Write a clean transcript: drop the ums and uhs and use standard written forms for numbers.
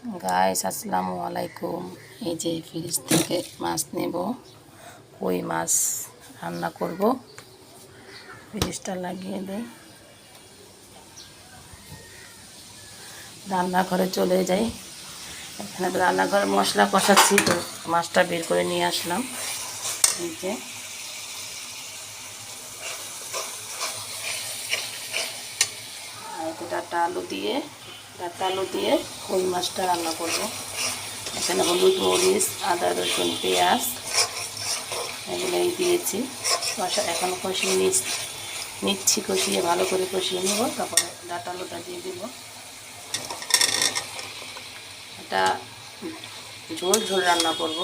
Guys আসসালামু আলাইকুম। এই যে ফ্রিজ থেকে মাছ নেব, কই মাছ রান্না করব। ফ্রিজটা লাগিয়ে দেই, রান্নাঘরে চলে যাই। এখানে তো রান্নাঘরে মশলা কষাচ্ছি, তো মাছটা বের করে নিয়ে আসলাম। এই যে ডাটা আলু দিয়ে কই মাছটা রান্না করব। এখানে হলুদ, মরিচ, আদা, রসুন, পেঁয়াজ এগুলোই দিয়েছি। এখন কষিয়ে নিচ্ছি, কষিয়ে ভালো করে কষিয়ে নেব। তারপরে ডাটা আলুটা দিয়ে দেব। এটা ঝোল ঝোল রান্না করব।